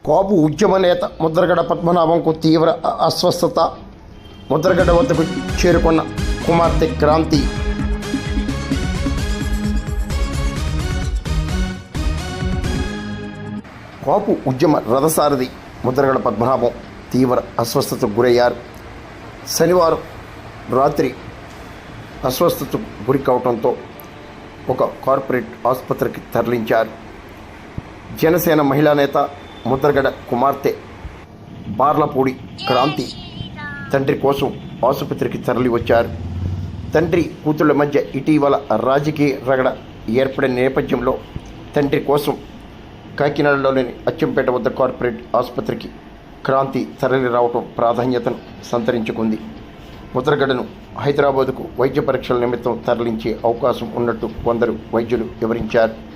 కాపు ఉద్యమ నేత ముద్రగడ పద్మనాభంకు తీవ్ర అస్వస్థత. ముద్రగడ వద్దకు చేరుకున్న కుమార్తె క్రాంతి. కాపు ఉద్యమ రథసారథి ముద్రగడ పద్మనాభం తీవ్ర అస్వస్థతకు గురయ్యారు. శనివారం రాత్రి అస్వస్థతకు గురి కావడంతో ఒక కార్పొరేట్ ఆసుపత్రికి తరలించారు. జనసేన మహిళా నేత ముద్రగడ కుమార్తె బార్లపూడి క్రాంతి తండ్రి కోసం ఆసుపత్రికి తరలి వచ్చారు. తండ్రి కూతుళ్ల మధ్య ఇటీవల రాజకీయ రగడ ఏర్పడిన నేపథ్యంలో తండ్రి కోసం కాకినాడలోని అచ్చంపేట వద్ద కార్పొరేట్ ఆసుపత్రికి క్రాంతి తరలి రావడం ప్రాధాన్యతను సంతరించుకుంది. ముద్రగడను హైదరాబాద్కు వైద్య పరీక్షల నిమిత్తం తరలించే అవకాశం ఉన్నట్టు కొందరు వైద్యులు వివరించారు.